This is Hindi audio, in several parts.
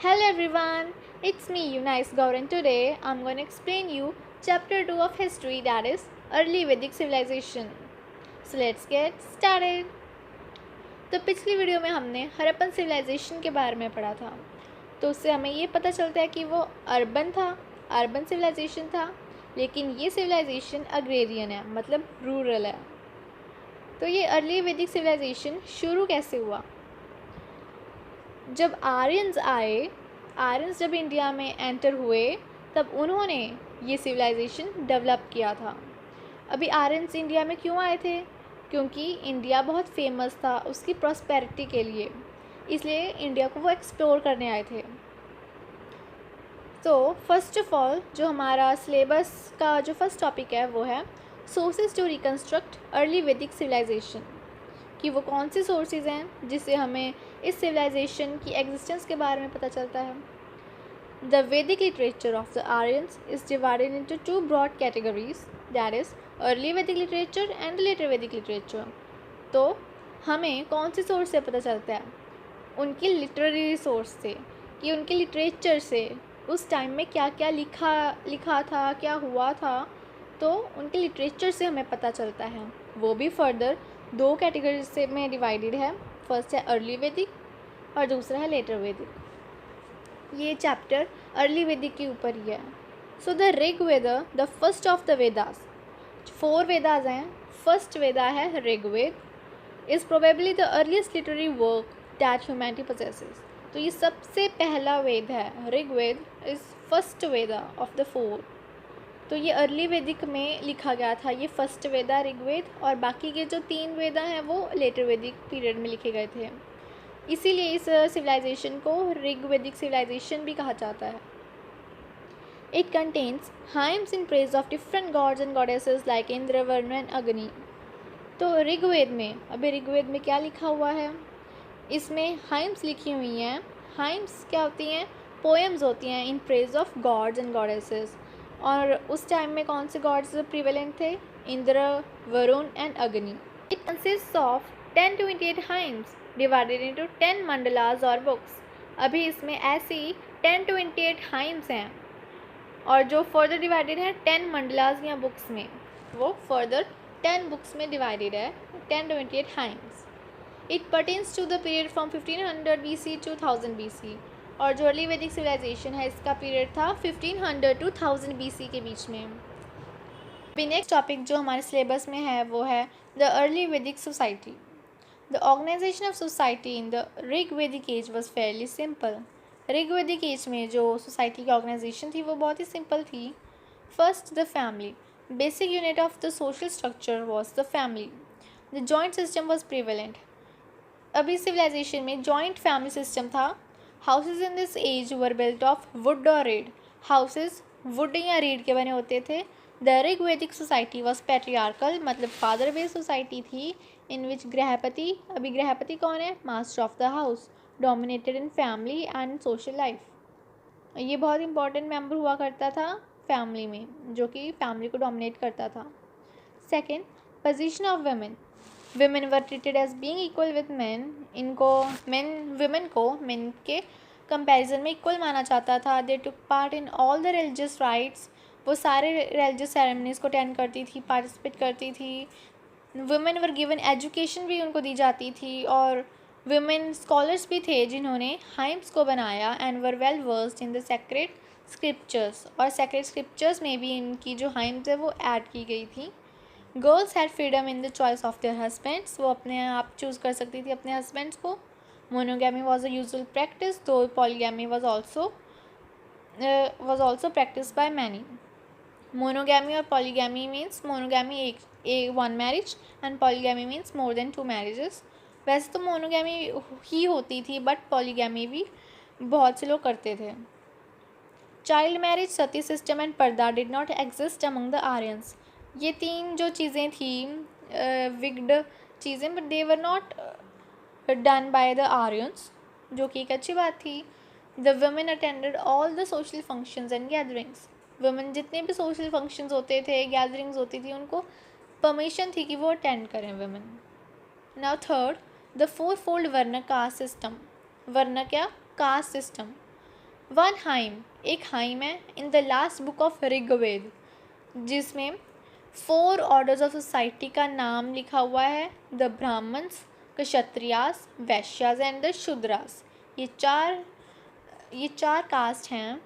Hello everyone, it's me Eunice Gaur and today I'm going to explain you chapter 2 of history, that is early Vedic civilization. So let's get started. तो पिछली वीडियो में हमने हड़प्पन सिविलाइजेशन के बारे में पढ़ा था। तो उससे हमें ये पता चलता है कि वो अर्बन सिविलाइजेशन था, लेकिन ये सिविलाइजेशन अग्रेरियन है, मतलब रूरल है। तो ये अर्ली वैदिक सिविलाइजेशन शुरू कैसे हुआ? जब आर्यंस जब इंडिया में एंटर हुए तब उन्होंने ये सिविलाइजेशन डेवलप किया था। अभी आर्यंस इंडिया में क्यों आए थे? क्योंकि इंडिया बहुत फेमस था उसकी प्रॉस्पेरिटी के लिए, इसलिए इंडिया को वो एक्सप्लोर करने आए थे। तो फर्स्ट ऑफ ऑल जो हमारा सिलेबस का जो फर्स्ट टॉपिक है वो है sources to reconstruct early Vedic civilisation, कि वो कौन से सोर्सेज हैं जिससे हमें इस सिविलाइजेशन की एग्जिस्टेंस के बारे में पता चलता है। The Vedic literature of the Aryans is divided into two broad categories, that is early Vedic literature and later Vedic literature. तो हमें कौन से सोर्स से पता चलता है? उनकी लिटरेरी सोर्स से, कि उनके लिटरेचर से उस टाइम में क्या क्या लिखा था, क्या हुआ था, तो उनके लिटरेचर से हमें पता चलता है। वो भी फर्दर दो कैटेगरी से में डिवाइडेड है। फर्स्ट है अर्ली वैदिक और दूसरा है लेटर वैदिक। ये चैप्टर अर्ली वैदिक के ऊपर ही है। So the Rigveda, the first of the Vedas, 4 Vedas हैं। फर्स्ट वेदा है Rigveda, is probably the earliest literary work that humanity possesses. तो ये सबसे पहला वेद है। Rigveda is first Veda of the 4। तो ये अर्ली वैदिक में लिखा गया था, ये फर्स्ट वेदा ऋग्वेद, और बाकी के जो 3 वेदा हैं वो लेटर वैदिक पीरियड में लिखे गए थे। इसीलिए इस सिविलाइजेशन को ऋग्वैदिक सिविलाइजेशन भी कहा जाता है। It contains hymns in praise of different gods and goddesses like Indra, Varun and अग्नि। तो ऋग्वेद में, अभी ऋग्वेद में क्या लिखा हुआ है? इसमें हाइम्स लिखी हुई हैं। हाइम्स क्या होती हैं? पोएम्स होती हैं in praise of gods and goddesses. और उस टाइम में कौन से गॉड्स प्रिवेलेंट थे? इंद्र, वरुण एंड अग्नि। It consist of 10 to 28 hymns divided into 10 मंडलास और बुक्स। अभी इसमें ऐसी 10 to 28 हाइम्स हैं, और जो फर्दर डिवाइडेड है 10 मंडलास या बुक्स में, वो फर्दर 10 बुक्स में डिवाइडेड है, 10 to 28 hymns. It pertains to the period from 1500 BC to 1000 BC। और जो अर्ली वैदिक सिविलाइजेशन है इसका पीरियड था 1500 to 1000 BC के बीच में। अभी नेक्स्ट टॉपिक जो हमारे सिलेबस में है वो है the early Vedic society. The organisation of society in the Rig Vedic age was fairly simple. Rig Vedic age में जो सोसाइटी की ऑर्गेनाइजेशन थी वो बहुत ही सिंपल थी। First, the family, basic unit of the social structure was the family. The joint system was prevalent. अभी सिविलाइजेशन में जॉइंट फैमिली सिस्टम था। Houses in this age were built of wood और रेड। हाउसेज वुड या रेड के बने होते थे। The Rigvedic society was patriarchal, मतलब फादर बेस्ड सोसाइटी थी, इन विच गृहपति, अभी गृहपति कौन है? Master of the house, dominated in family and social life. ये बहुत इंपॉर्टेंट मेंबर हुआ करता था फैमिली में, जो कि फैमिली को डोमिनेट करता था। Second, position of women, women were treated as being equal with men। इनको women को men के कंपैरिजन में इक्वल माना जाता था। they took part in all the religious rites। वो सारे religious ceremonies को अटेंड करती थी, पार्टिसिपेट करती थी। women were given education भी उनको दी जाती थी, और women scholars भी थे जिन्होंने हाइम्स को बनाया and were well versed in the sacred scriptures। और sacred scriptures में भी इनकी जो हाइम्स है वो ऐड की गई थी। Girls had freedom in the choice of their husbands. वो अपने आप चूज़ कर सकती थी अपने हस्बैंड्स को। Monogamy was a usual practice, तो polygamy was also practice by many. Monogamy और पॉलीगैमी मीन्स मोनोगैमी एक one marriage and polygamy means more than 2 marriages. वैसे तो मोनोगैमी ही होती थी, बट पॉलीगैमी भी बहुत से लोग करते थे। Child marriage, sati system and purdah did not exist among the Aryans. ये 3 जो चीज़ें थी विग्ड चीज़ें, but they were not done by the Aryans, जो कि एक अच्छी बात थी। The women attended all the social functions and gatherings. Women जितने भी सोशल फंक्शंस होते थे, गैदरिंग्स होती थी, उनको परमिशन थी कि वो अटेंड करें women. Now third, the 4-fold वर्ण कास्ट सिस्टम। वर्ण क्या? Caste system. वन हाइम, एक हाइम है in the last book of Rigveda, जिसमें 4 ऑर्डर्स ऑफ सोसाइटी का नाम लिखा हुआ है, the Brahmans, Kshatriyas, Vaishyas and the Shudras. ये चार कास्ट हैं।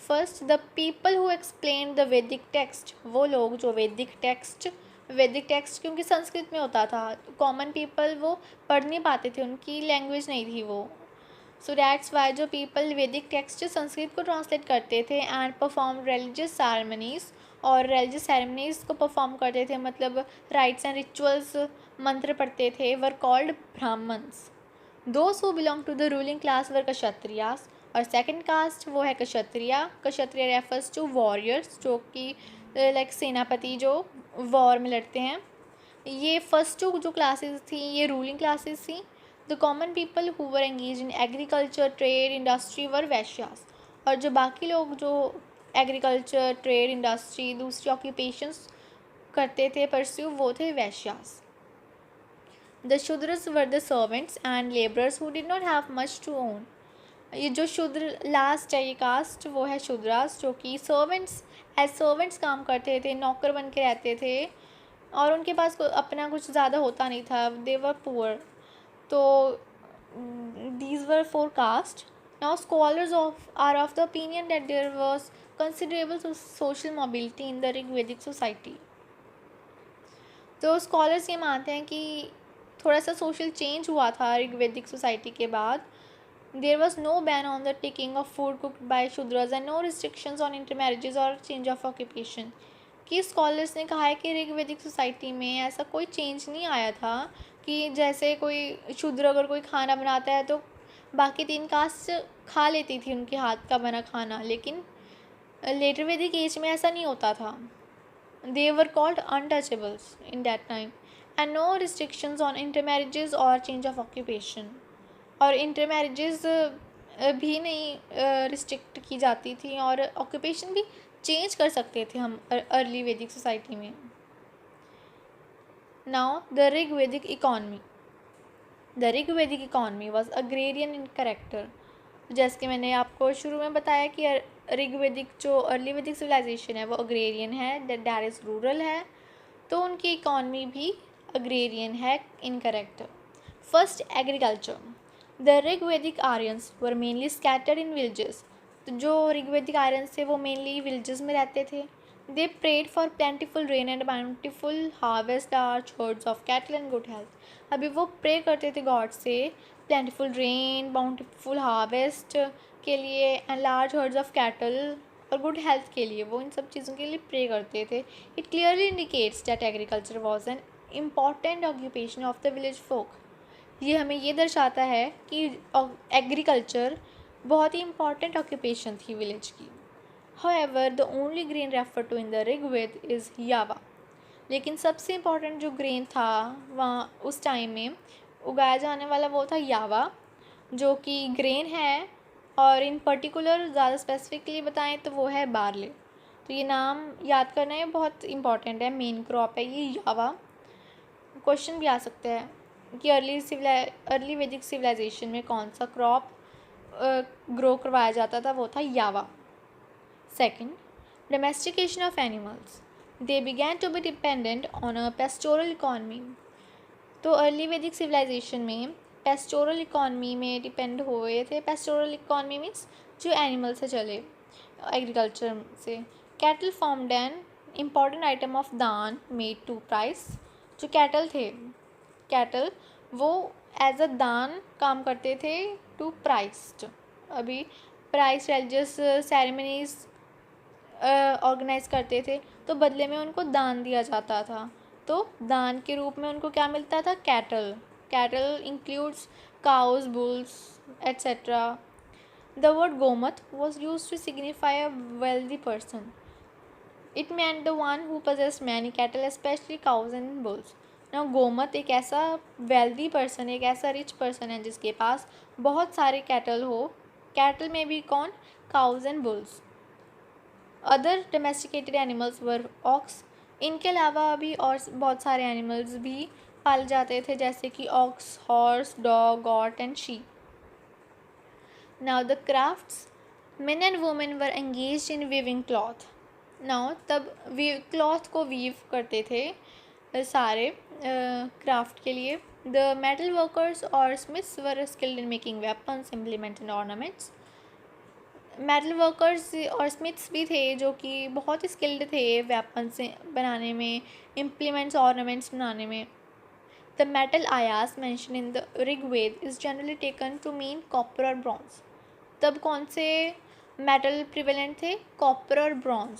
First, the people who explain the Vedic text, वो लोग जो वैदिक टेक्स्ट क्योंकि संस्कृत में होता था, कॉमन पीपल वो पढ़ नहीं पाते थे, उनकी लैंग्वेज नहीं थी वो, सो दैट्स वाई जो पीपल वैदिक टेक्स्ट संस्कृत को ट्रांसलेट करते थे एंड परफॉर्म रिलीजियस सेरेमनीज, और रिलीजियस सेरेमनीज को परफॉर्म करते थे, मतलब राइट्स एंड रिचुअल्स, मंत्र पढ़ते थे, were called Brahmans. Those who belong to the ruling class were Kshatriyas, और सेकंड कास्ट वो है क्षत्रिय रेफर्स टू वॉरियर्स, जो कि लाइक सेनापति जो वॉर में लड़ते हैं। ये फर्स्ट जो क्लासेस थी ये रूलिंग क्लासेस थी। The common people who were engage in agriculture, trade, industry were Vaishyas, और जो बाकी लोग जो एग्रीकल्चर, ट्रेड, इंडस्ट्री, दूसरी ऑक्यूपेशंस करते थे परस्यू, वो थे Vaishyas. The Shudras were the servants and labourers who did not have much to own. ये जो शूद्र लास्ट है ये कास्ट, वो है शूद्रास, जो कि सर्वेंट्स काम करते थे, नौकर बन के रहते थे, और उनके पास अपना कुछ ज़्यादा होता नहीं था, दे वर पुअर। तो these were 4 caste. Now scholars are of the opinion that there was considerable social mobility in the Rigvedic society. तो स्कॉलर्स ये मानते हैं कि थोड़ा सा सोशल चेंज हुआ था ऋग्वेदिक सोसाइटी के बाद। There was no ban on the taking of food cooked by Shudras and no restrictions on intermarriages or change of occupation। कि स्कॉलर्स ने कहा है कि ऋग्वेदिक सोसाइटी में ऐसा कोई चेंज नहीं आया था कि जैसे कोई शूद्र अगर कोई खाना बनाता है तो बाकी 3 कास्ट खा लेती थी उनके हाथ का बना खाना, लेकिन लेटर वैदिक एज में ऐसा नहीं होता था। They were called untouchables in that time and no restrictions on intermarriages or change of occupation। और इंटरमैरिजेस भी नहीं रिस्ट्रिक्ट की जाती थी, और ऑक्यूपेशन भी चेंज कर सकते थे हम अर्ली वैदिक सोसाइटी में। Now the Rigvedic economy was agrarian in character. जैसे कि मैंने आपको शुरू में बताया कि ऋग्वेदिक जो अर्ली वैदिक सिविलाइजेशन है वो अग्रेरियन है, दैट इज़ रूरल है, तो उनकी इकॉनमी भी अग्रेरियन है in character. First, agriculture. The Rigvedic Aryans were mainly scattered in villages. तो जो ऋग्वेदिक आर्यंस थे वो मेनली विलेजेस में रहते थे। They prayed for plentiful rain and bountiful harvest, large herds of cattle and good health. अभी वो प्रे करते थे गॉड से प्लेंटीफुल रेन, बाउंटीफुल हार्वेस्ट के लिए and large herds of cattle और गुड हेल्थ के लिए, वो इन सब चीज़ों के लिए प्रे करते थे। It clearly indicates that agriculture was an important occupation of the village folk. ये हमें ये दर्शाता है कि एग्रीकल्चर बहुत ही इम्पॉर्टेंट ऑक्यूपेशन थी विलेज की। However the only grain refer to in the Rigveda is yava. लेकिन सबसे इम्पॉर्टेंट जो ग्रेन था वहाँ उस टाइम में उगाया जाने वाला वो था यावा, जो कि ग्रेन है, और इन पर्टिकुलर ज़्यादा स्पेसिफिकली बताएं तो वो है बार्ले। तो ये नाम याद करना ये बहुत इम्पॉर्टेंट है, मेन क्रॉप है ये यावा। क्वेश्चन भी आ सकते हैं कि अर्ली वैदिक सिविलाइजेशन में कौन सा क्रॉप ग्रो करवाया जाता था, वो था यावा। Second, domestication of animals. They began to be dependent on a pastoral economy. तो अर्ली वैदिक सिविलाइजेशन में पेस्टोरल इकॉनमी में डिपेंड हुए थे। पेस्टोरल इकॉनमी मीन्स जो एनिमल से चले, एग्रीकल्चर से। Cattle formed an important item of dan made to priests. जो कैटल वो एज अ दान काम करते थे टू प्राइस्ड। अभी प्राइस रिलीजियस सेरेमनीज ऑर्गेनाइज करते थे तो बदले में उनको दान दिया जाता था, तो दान के रूप में उनको क्या मिलता था, cattle includes cows, bulls etcetera. The word gomat was use to signify a wealthy person. It meant the one who possessed many cattle, especially cows and bulls। Now Gomat एक ऐसा वेल्दी पर्सन, एक ऐसा रिच पर्सन है जिसके पास बहुत सारे कैटल हो। कैटल में भी कौन, cows and bulls. Other domesticated animals were ox. इनके अलावा भी और बहुत सारे एनिमल्स भी पाले जाते थे, जैसे कि ox, horse, dog, goat and sheep. Now the crafts. Men and women were engaged in weaving cloth. Now तब क्लॉथ को वीव करते थे सारे क्राफ्ट के लिए. The metal workers or smiths were skilled in making weapons, implements and ornaments. Metal workers और स्मिथ्स भी थे जो कि बहुत स्किल्ड थे वेपन से बनाने में, इम्प्लीमेंट्स ऑर्नामेंट्स बनाने में. The metal ayas mention in the Rigveda is generally taken to mean copper और ब्रॉन्ज. तब कौन से मेटल प्रिवेलेंट थे? कॉपर और ब्रॉन्ज.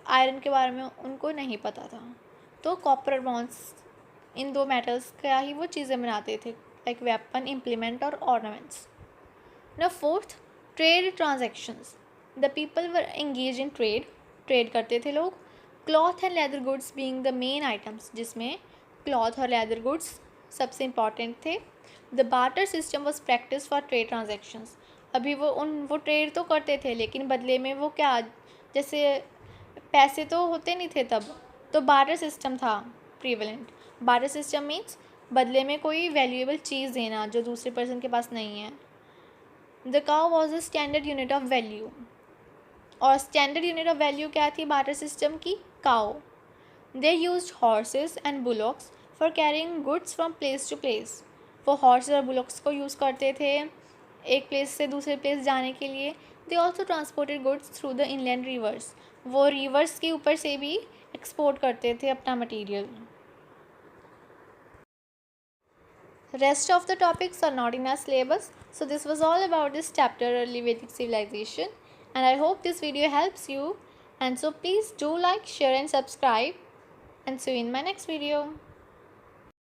आयरन के बारे में उनको नहीं पता था, तो कॉपर और ब्रॉन्ज, इन दो मेटल्स का ही वो चीज़ें बनाते थे, लाइक वेपन, इम्प्लीमेंट और ऑर्नामेंट्स. ना fourth, trade transactions. The people were engage in trade करते थे लोग. Cloth and leather goods being the main items, जिसमें क्लॉथ और लेदर गुड्स सबसे इम्पॉर्टेंट थे. The barter system was practice for trade transactions. अभी वो ट्रेड तो करते थे, लेकिन बदले में वो क्या, जैसे पैसे तो होते नहीं थे तब, तो बार्टर सिस्टम था प्रीवेलेंट. बार्टर सिस्टम मीन्स बदले में कोई वैल्यूएबल चीज़ देना जो दूसरे पर्सन के पास नहीं है. The cow was a standard unit of value. और स्टैंडर्ड यूनिट ऑफ वैल्यू क्या थी बार्टर सिस्टम की? Cow. They used horses and bullocks for carrying goods from place to place. वो हॉर्सेस और बुलॉक्स को यूज़ करते थे एक प्लेस से दूसरे प्लेस जाने के लिए. They also transported goods through the inland reverse. वो रिवर्स के ऊपर से भी एक्सपोर्ट करते थे अपना material. Rest of the topics are not in our syllabus. So this was all about this chapter, early Vedic civilization, and I hope this video helps you. And so please do like, share and subscribe, and see you in my next video.